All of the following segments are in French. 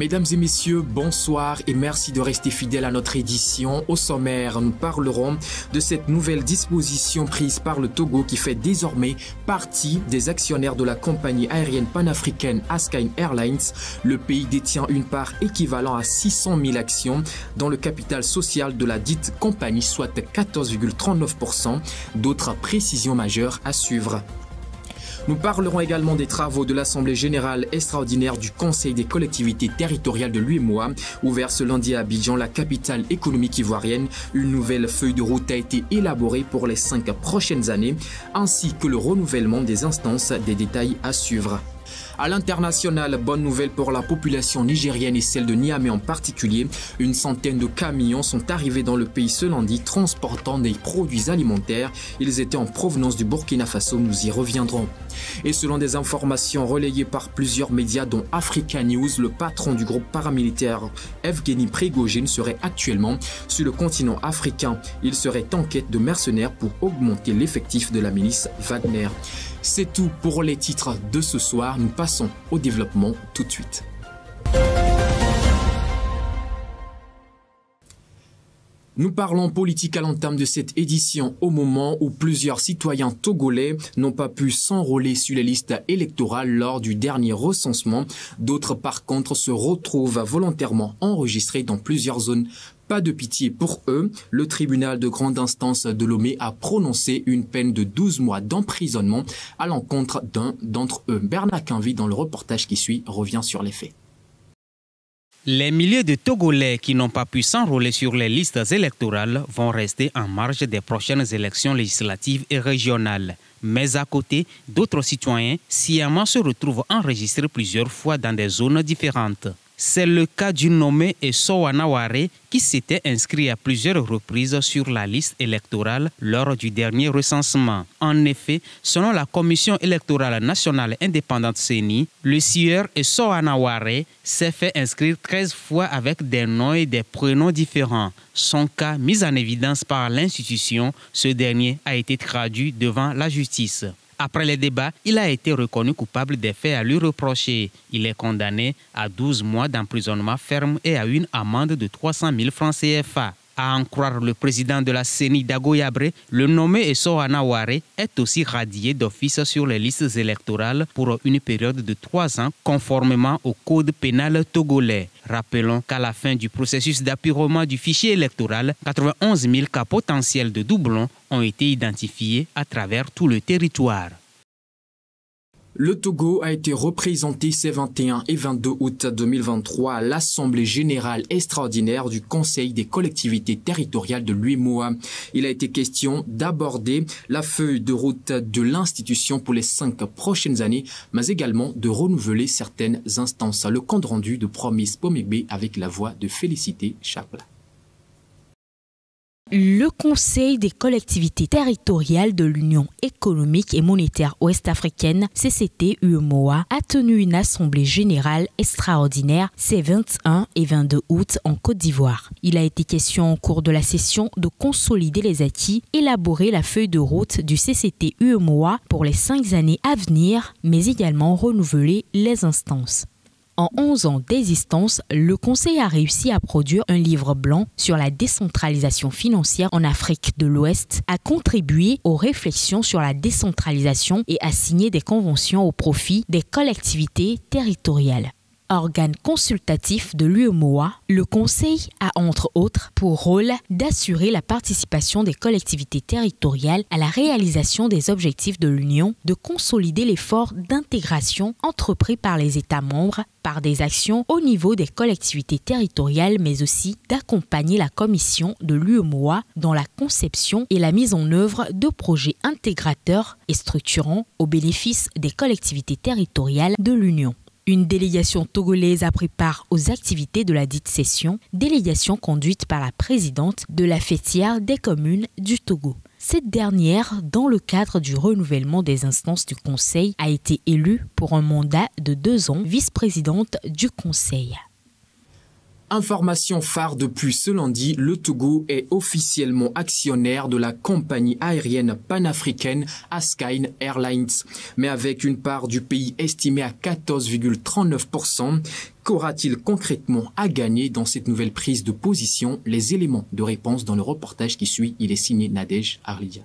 Mesdames et messieurs, bonsoir et merci de rester fidèles à notre édition. Au sommaire, nous parlerons de cette nouvelle disposition prise par le Togo qui fait désormais partie des actionnaires de la compagnie aérienne panafricaine Askyne Airlines. Le pays détient une part équivalente à 600 000 actions dans le capital social de la dite compagnie, soit 14,39%. D'autres précisions majeures à suivre. Nous parlerons également des travaux de l'Assemblée générale extraordinaire du Conseil des collectivités territoriales de l'UEMOA, ouvert ce lundi à Abidjan, la capitale économique ivoirienne. Une nouvelle feuille de route a été élaborée pour les 5 prochaines années, ainsi que le renouvellement des instances, des détails à suivre. À l'international, bonne nouvelle pour la population nigérienne et celle de Niamey en particulier. Une centaine de camions sont arrivés dans le pays ce lundi transportant des produits alimentaires. Ils étaient en provenance du Burkina Faso, nous y reviendrons. Et selon des informations relayées par plusieurs médias dont Africa News, le patron du groupe paramilitaire Evgeny Prigojine serait actuellement sur le continent africain. Il serait en quête de mercenaires pour augmenter l'effectif de la milice Wagner. C'est tout pour les titres de ce soir. Nous passons au développement tout de suite. Nous parlons politique à l'entame de cette édition au moment où plusieurs citoyens togolais n'ont pas pu s'enrôler sur les listes électorales lors du dernier recensement. D'autres par contre se retrouvent volontairement enregistrés dans plusieurs zones. Pas de pitié pour eux, le tribunal de grande instance de Lomé a prononcé une peine de 12 mois d'emprisonnement à l'encontre d'un d'entre eux. Bernard Quinvi, dans le reportage qui suit, revient sur les faits. Les milliers de Togolais qui n'ont pas pu s'enrôler sur les listes électorales vont rester en marge des prochaines élections législatives et régionales. Mais à côté, d'autres citoyens sciemment se retrouvent enregistrés plusieurs fois dans des zones différentes. C'est le cas du nommé Essowana Ware qui s'était inscrit à plusieurs reprises sur la liste électorale lors du dernier recensement. En effet, selon la Commission électorale nationale indépendante CENI, le sieur Essowana Ware s'est fait inscrire 13 fois avec des noms et des prénoms différents. Son cas mis en évidence par l'institution, ce dernier a été traduit devant la justice. Après les débats, il a été reconnu coupable des faits à lui reprocher. Il est condamné à 12 mois d'emprisonnement ferme et à une amende de 300 000 francs CFA. À en croire le président de la CENI, Dago Yabré, le nommé Essowana Ware est aussi radié d'office sur les listes électorales pour une période de 3 ans, conformément au code pénal togolais. Rappelons qu'à la fin du processus d'apurement du fichier électoral, 91 000 cas potentiels de doublons ont été identifiés à travers tout le territoire. Le Togo a été représenté ces 21 et 22 août 2023 à l'Assemblée générale extraordinaire du Conseil des collectivités territoriales de l'UEMOA. Il a été question d'aborder la feuille de route de l'institution pour les 5 prochaines années, mais également de renouveler certaines instances. Le compte rendu de Promise Pomegbe avec la voix de Félicité Chapla. Le Conseil des collectivités territoriales de l'Union économique et monétaire ouest-africaine, CCT-UEMOA, a tenu une assemblée générale extraordinaire ces 21 et 22 août en Côte d'Ivoire. Il a été question au cours de la session de consolider les acquis, élaborer la feuille de route du CCT-UEMOA pour les 5 années à venir, mais également renouveler les instances. En 11 ans d'existence, le Conseil a réussi à produire un livre blanc sur la décentralisation financière en Afrique de l'Ouest, à contribuer aux réflexions sur la décentralisation et à signer des conventions au profit des collectivités territoriales. Organe consultatif de l'UEMOA, le Conseil a entre autres pour rôle d'assurer la participation des collectivités territoriales à la réalisation des objectifs de l'Union, de consolider l'effort d'intégration entrepris par les États membres par des actions au niveau des collectivités territoriales, mais aussi d'accompagner la Commission de l'UEMOA dans la conception et la mise en œuvre de projets intégrateurs et structurants au bénéfice des collectivités territoriales de l'Union. Une délégation togolaise a pris part aux activités de la dite session, délégation conduite par la présidente de la fêtière des communes du Togo. Cette dernière, dans le cadre du renouvellement des instances du Conseil, a été élue pour un mandat de 2 ans vice-présidente du Conseil. Information phare depuis ce lundi, le Togo est officiellement actionnaire de la compagnie aérienne panafricaine Askyne Airlines. Mais avec une part du pays estimée à 14,39%, qu'aura-t-il concrètement à gagner dans cette nouvelle prise de position? Les éléments de réponse dans le reportage qui suit, il est signé Nadège Arlidia.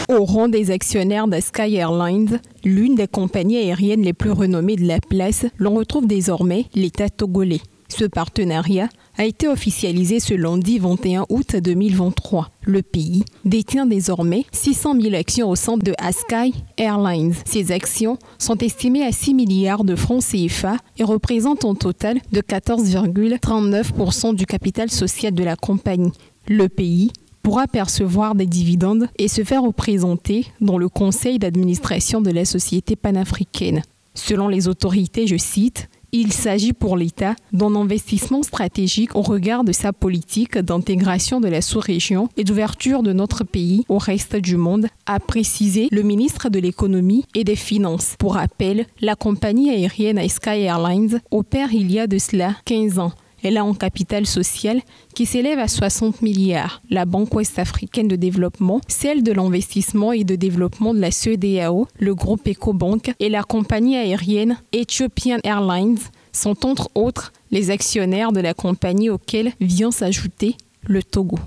Au rang des actionnaires d'Askyne Airlines, l'une des compagnies aériennes les plus renommées de la place, l'on retrouve désormais l'État togolais. Ce partenariat a été officialisé ce lundi 21 août 2023. Le pays détient désormais 600 000 actions au sein de Askyne Airlines. Ces actions sont estimées à 6 milliards de francs CFA et représentent un total de 14,39% du capital social de la compagnie. Le pays pourra percevoir des dividendes et se faire représenter dans le conseil d'administration de la société panafricaine. Selon les autorités, je cite, « Il s'agit pour l'État d'un investissement stratégique au regard de sa politique d'intégration de la sous-région et d'ouverture de notre pays au reste du monde », a précisé le ministre de l'Économie et des Finances. Pour rappel, la compagnie aérienne Askyne Airlines opère il y a de cela 15 ans. Elle a un capital social qui s'élève à 60 milliards. La Banque ouest-africaine de développement, celle de l'investissement et de développement de la CEDEAO, le groupe Ecobank et la compagnie aérienne Ethiopian Airlines sont entre autres les actionnaires de la compagnie auquel vient s'ajouter le Togo.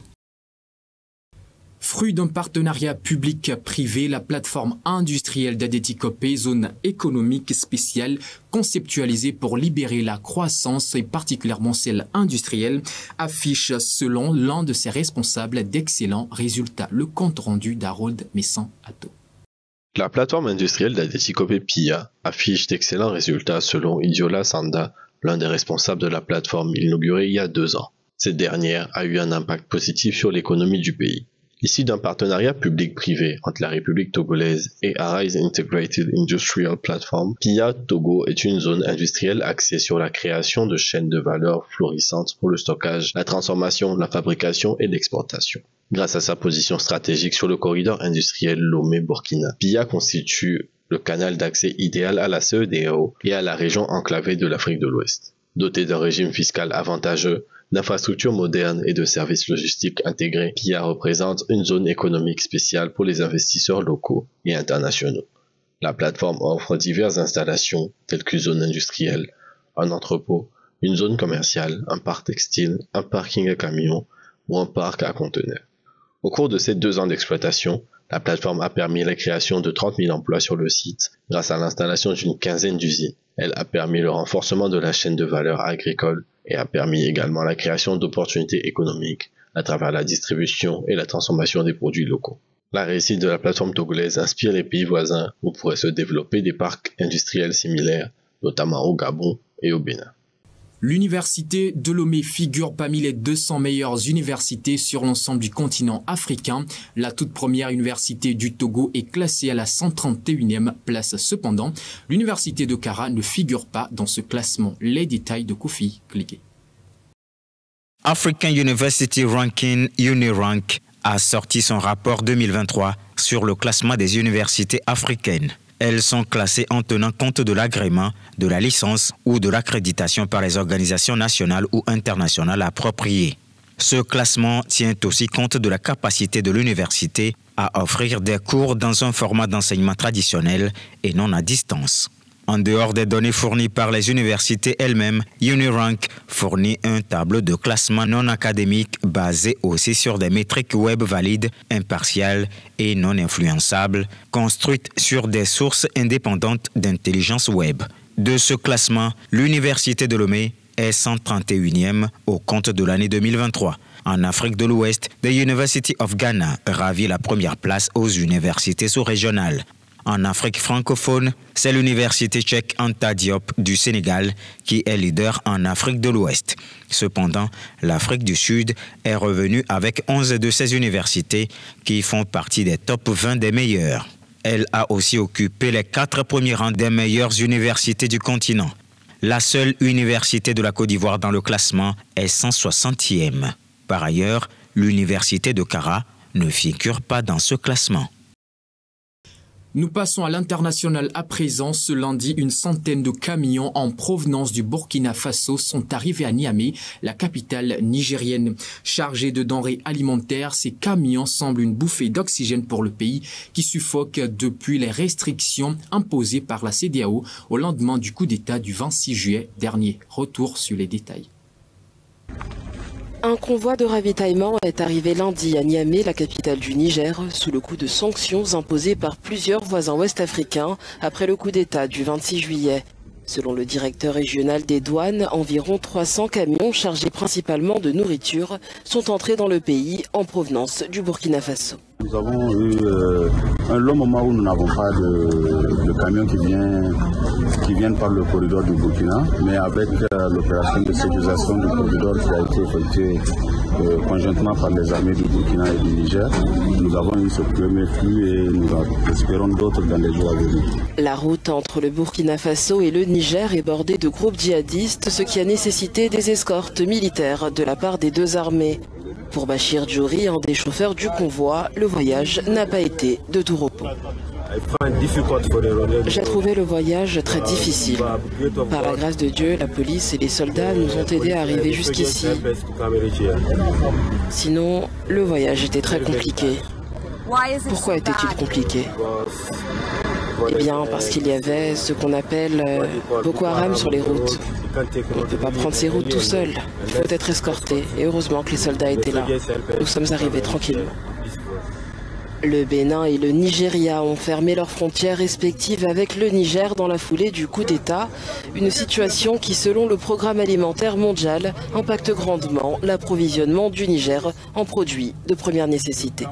Fruit d'un partenariat public-privé, la plateforme industrielle d'Adétikopé, zone économique spéciale conceptualisée pour libérer la croissance et particulièrement celle industrielle, affiche selon l'un de ses responsables d'excellents résultats. Le compte rendu d'Harold Messan-Atto. La plateforme industrielle d'Adétikopé PIA affiche d'excellents résultats selon Idiola Sanda, l'un des responsables de la plateforme inaugurée il y a 2 ans. Cette dernière a eu un impact positif sur l'économie du pays. Issu d'un partenariat public-privé entre la République togolaise et Arise Integrated Industrial Platform, PIA Togo est une zone industrielle axée sur la création de chaînes de valeur florissantes pour le stockage, la transformation, la fabrication et l'exportation. Grâce à sa position stratégique sur le corridor industriel Lomé-Burkina, PIA constitue le canal d'accès idéal à la CEDEAO et à la région enclavée de l'Afrique de l'Ouest. Doté d'un régime fiscal avantageux, d'infrastructures modernes et de services logistiques intégrés, PIA représente une zone économique spéciale pour les investisseurs locaux et internationaux. La plateforme offre diverses installations telles qu'une zone industrielle, un entrepôt, une zone commerciale, un parc textile, un parking à camions ou un parc à conteneurs. Au cours de ces 2 ans d'exploitation, la plateforme a permis la création de 30 000 emplois sur le site grâce à l'installation d'une quinzaine d'usines. Elle a permis le renforcement de la chaîne de valeur agricole et a permis également la création d'opportunités économiques à travers la distribution et la transformation des produits locaux. La réussite de la plateforme togolaise inspire les pays voisins où pourraient se développer des parcs industriels similaires, notamment au Gabon et au Bénin. L'université de Lomé figure parmi les 200 meilleures universités sur l'ensemble du continent africain. La toute première université du Togo est classée à la 131e place. Cependant, l'université de Kara ne figure pas dans ce classement. Les détails de Kofi Kliké. African University Ranking Unirank a sorti son rapport 2023 sur le classement des universités africaines. Elles sont classées en tenant compte de l'agrément, de la licence ou de l'accréditation par les organisations nationales ou internationales appropriées. Ce classement tient aussi compte de la capacité de l'université à offrir des cours dans un format d'enseignement traditionnel et non à distance. En dehors des données fournies par les universités elles-mêmes, Unirank fournit un tableau de classement non académique basé aussi sur des métriques web valides, impartiales et non influençables, construites sur des sources indépendantes d'intelligence web. De ce classement, l'Université de Lomé est 131e au compte de l'année 2023. En Afrique de l'Ouest, The University of Ghana ravit la première place aux universités sous-régionales. En Afrique francophone, c'est l'université tchèque Anta Diop du Sénégal qui est leader en Afrique de l'Ouest. Cependant, l'Afrique du Sud est revenue avec 11 de ses universités qui font partie des top 20 des meilleures. Elle a aussi occupé les 4 premiers rangs des meilleures universités du continent. La seule université de la Côte d'Ivoire dans le classement est 160e. Par ailleurs, l'université de Kara ne figure pas dans ce classement. Nous passons à l'international à présent. Ce lundi, une centaine de camions en provenance du Burkina Faso sont arrivés à Niamey, la capitale nigérienne. Chargés de denrées alimentaires, ces camions semblent une bouffée d'oxygène pour le pays qui suffoque depuis les restrictions imposées par la CEDEAO au lendemain du coup d'État du 26 juillet dernier. Retour sur les détails. Un convoi de ravitaillement est arrivé lundi à Niamey, la capitale du Niger, sous le coup de sanctions imposées par plusieurs voisins ouest-africains après le coup d'État du 26 juillet. Selon le directeur régional des douanes, environ 300 camions chargés principalement de nourriture sont entrés dans le pays en provenance du Burkina Faso. Nous avons eu un long moment où nous n'avons pas de camions qui viennent par le corridor du Burkina, mais avec l'opération de sécurisation du corridor qui a été effectuée conjointement par les armées du Burkina et du Niger, nous avons eu ce premier flux et nous espérons d'autres dans les jours à venir. La route entre le Burkina Faso et le Niger est bordée de groupes djihadistes, ce qui a nécessité des escortes militaires de la part des deux armées. Pour Bachir Djouri, un des chauffeurs du convoi, le voyage n'a pas été de tout repos. J'ai trouvé le voyage très difficile. Par la grâce de Dieu, la police et les soldats nous ont aidés à arriver jusqu'ici. Sinon, le voyage était très compliqué. Pourquoi était-il compliqué ? Eh bien, parce qu'il y avait ce qu'on appelle Boko Haram sur les routes. On ne peut pas prendre ces routes tout seul. Il faut être escorté. Et heureusement que les soldats étaient là. Nous sommes arrivés tranquillement. Le Bénin et le Nigeria ont fermé leurs frontières respectives avec le Niger dans la foulée du coup d'État. Une situation qui, selon le Programme alimentaire mondial, impacte grandement l'approvisionnement du Niger en produits de première nécessité.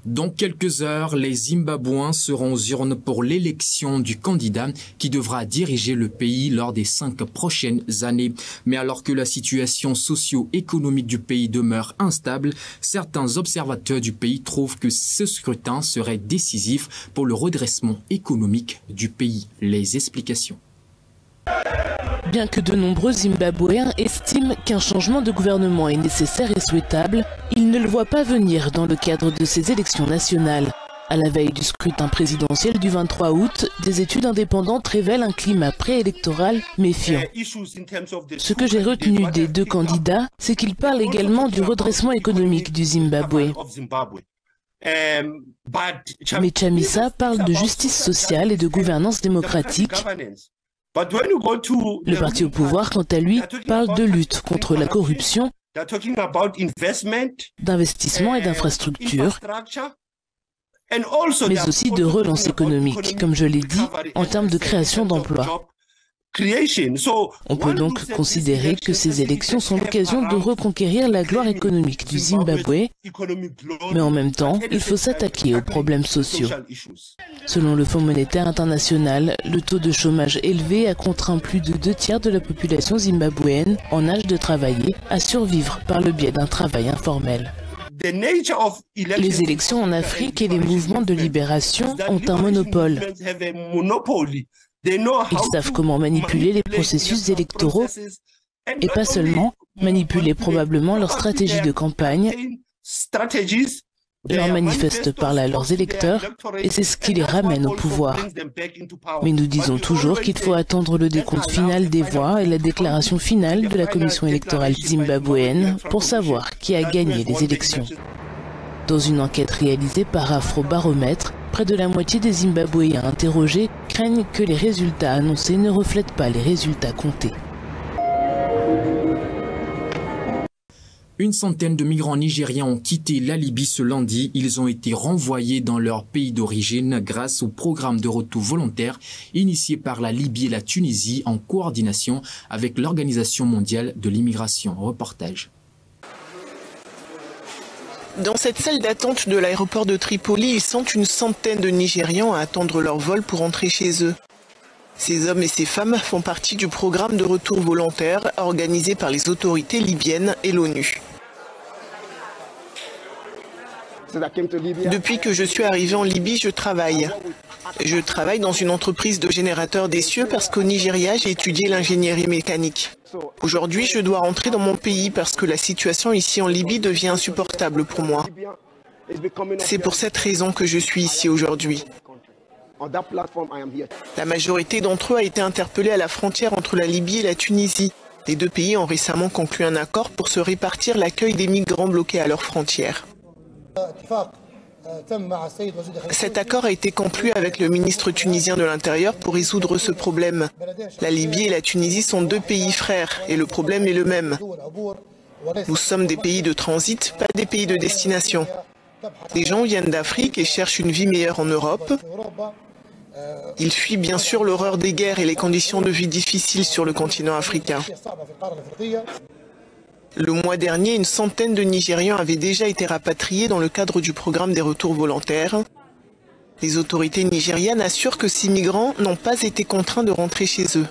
Dans quelques heures, les Zimbabwéens seront aux urnes pour l'élection du candidat qui devra diriger le pays lors des 5 prochaines années. Mais alors que la situation socio-économique du pays demeure instable, certains observateurs du pays trouvent que ce scrutin serait décisif pour le redressement économique du pays. Les explications. Bien que de nombreux Zimbabwéens estiment qu'un changement de gouvernement est nécessaire et souhaitable, ils ne le voient pas venir dans le cadre de ces élections nationales. À la veille du scrutin présidentiel du 23 août, des études indépendantes révèlent un climat préélectoral méfiant. Ce que j'ai retenu des deux candidats, c'est qu'ils parlent également du redressement économique du Zimbabwe. Mais Chamisa parle de justice sociale et de gouvernance démocratique. Le parti au pouvoir, quant à lui, parle de lutte contre la corruption, d'investissement et d'infrastructures, mais aussi de relance économique, comme je l'ai dit, en termes de création d'emplois. On peut donc considérer que ces élections sont l'occasion de reconquérir la gloire économique du Zimbabwe, mais en même temps, il faut s'attaquer aux problèmes sociaux. Selon le Fonds monétaire international, le taux de chômage élevé a contraint plus de 2/3 de la population zimbabwéenne en âge de travailler à survivre par le biais d'un travail informel. Les élections en Afrique et les mouvements de libération ont un monopole. Ils savent comment manipuler les processus électoraux et pas seulement, manipuler probablement leur stratégie de campagne. Ils leur manifestent par là leurs électeurs et c'est ce qui les ramène au pouvoir. Mais nous disons toujours qu'il faut attendre le décompte final des voix et la déclaration finale de la commission électorale zimbabwéenne pour savoir qui a gagné les élections. Dans une enquête réalisée par Afrobaromètre, près de la moitié des Zimbabwéens interrogés craignent que les résultats annoncés ne reflètent pas les résultats comptés. Une centaine de migrants nigériens ont quitté la Libye ce lundi. Ils ont été renvoyés dans leur pays d'origine grâce au programme de retour volontaire initié par la Libye et la Tunisie en coordination avec l'Organisation mondiale de l'immigration. Reportage. Dans cette salle d'attente de l'aéroport de Tripoli, ils sont une centaine de Nigérians à attendre leur vol pour rentrer chez eux. Ces hommes et ces femmes font partie du programme de retour volontaire organisé par les autorités libyennes et l'ONU. Depuis que je suis arrivé en Libye, je travaille. Je travaille dans une entreprise de générateurs d'essieux parce qu'au Nigeria, j'ai étudié l'ingénierie mécanique. Aujourd'hui, je dois rentrer dans mon pays parce que la situation ici en Libye devient insupportable pour moi. C'est pour cette raison que je suis ici aujourd'hui. La majorité d'entre eux a été interpellée à la frontière entre la Libye et la Tunisie. Les deux pays ont récemment conclu un accord pour se répartir l'accueil des migrants bloqués à leurs frontières. Cet accord a été conclu avec le ministre tunisien de l'Intérieur pour résoudre ce problème. La Libye et la Tunisie sont deux pays frères et le problème est le même. Nous sommes des pays de transit, pas des pays de destination. Les gens viennent d'Afrique et cherchent une vie meilleure en Europe. Ils fuient bien sûr l'horreur des guerres et les conditions de vie difficiles sur le continent africain. Le mois dernier, une centaine de Nigérians avaient déjà été rapatriés dans le cadre du programme des retours volontaires. Les autorités nigérianes assurent que ces migrants n'ont pas été contraints de rentrer chez eux.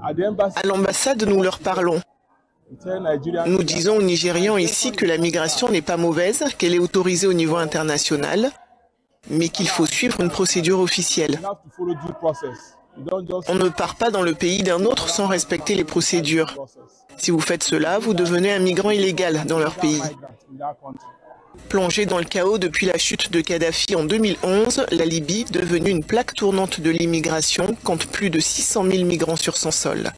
À l'ambassade, nous leur parlons. Nous disons aux Nigérians ici que la migration n'est pas mauvaise, qu'elle est autorisée au niveau international, mais qu'il faut suivre une procédure officielle. On ne part pas dans le pays d'un autre sans respecter les procédures. Si vous faites cela, vous devenez un migrant illégal dans leur pays. Plongée dans le chaos depuis la chute de Kadhafi en 2011, la Libye, devenue une plaque tournante de l'immigration, compte plus de 600 000 migrants sur son sol.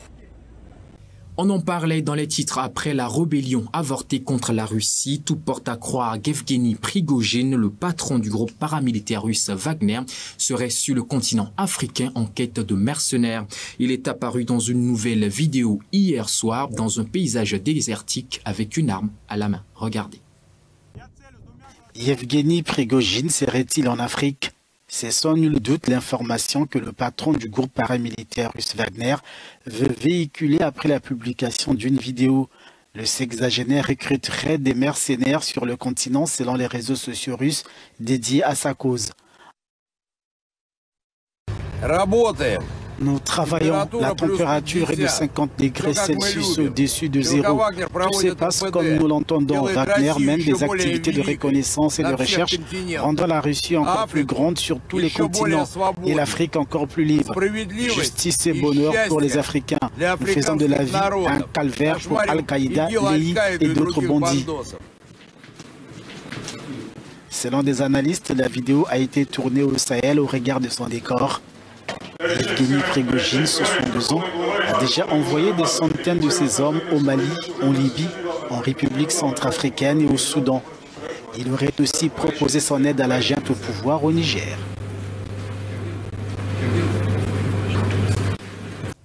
On en parlait dans les titres après la rébellion avortée contre la Russie. Tout porte à croire qu'Evgeny Prigojine, le patron du groupe paramilitaire russe Wagner, serait sur le continent africain en quête de mercenaires. Il est apparu dans une nouvelle vidéo hier soir dans un paysage désertique avec une arme à la main. Regardez. Evgeny Prigojine serait-il en Afrique? C'est sans nul doute l'information que le patron du groupe paramilitaire russe Wagner veut véhiculer après la publication d'une vidéo. Le sexagénaire recruterait des mercenaires sur le continent selon les réseaux sociaux russes dédiés à sa cause. Nous travaillons, la température est de 50 degrés Celsius au-dessus de zéro. Tout se passe comme nous l'entendons. Wagner mène des activités de reconnaissance et de recherche, rendant la Russie encore plus grande sur tous les continents et l'Afrique encore plus libre. Justice et bonheur pour les Africains, nous faisons de la vie un calvaire pour Al-Qaïda, l'EI et d'autres bandits. Selon des analystes, la vidéo a été tournée au Sahel au regard de son décor. Evgeny Prigojine, 62 ans, a déjà envoyé des centaines de ses hommes au Mali, en Libye, en République centrafricaine et au Soudan. Il aurait aussi proposé son aide à la junte au pouvoir au Niger.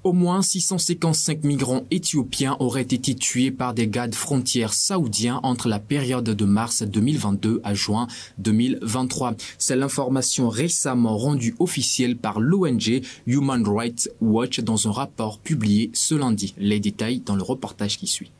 Au moins 655 migrants éthiopiens auraient été tués par des gardes frontières saoudiens entre la période de mars 2022 à juin 2023. C'est l'information récemment rendue officielle par l'ONG Human Rights Watch dans un rapport publié ce lundi. Les détails dans le reportage qui suit.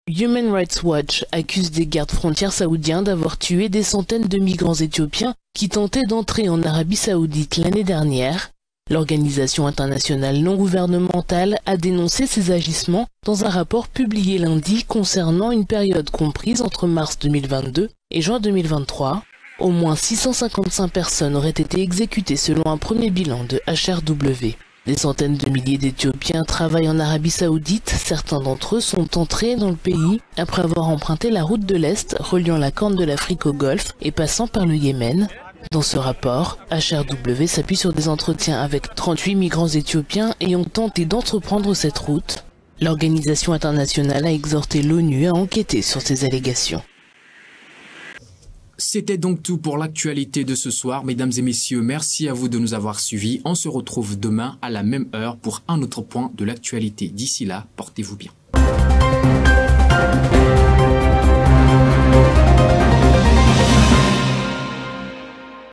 Human Rights Watch accuse des gardes frontières saoudiens d'avoir tué des centaines de migrants éthiopiens qui tentaient d'entrer en Arabie Saoudite l'année dernière. L'organisation internationale non gouvernementale a dénoncé ces agissements dans un rapport publié lundi concernant une période comprise entre mars 2022 et juin 2023. Au moins 655 personnes auraient été exécutées selon un premier bilan de HRW. Des centaines de milliers d'Éthiopiens travaillent en Arabie Saoudite. Certains d'entre eux sont entrés dans le pays après avoir emprunté la route de l'Est reliant la Corne de l'Afrique au Golfe et passant par le Yémen. Dans ce rapport, HRW s'appuie sur des entretiens avec 38 migrants éthiopiens ayant tenté d'entreprendre cette route. L'organisation internationale a exhorté l'ONU à enquêter sur ces allégations. C'était donc tout pour l'actualité de ce soir. Mesdames et messieurs, merci à vous de nous avoir suivis. On se retrouve demain à la même heure pour un autre point de l'actualité. D'ici là, portez-vous bien.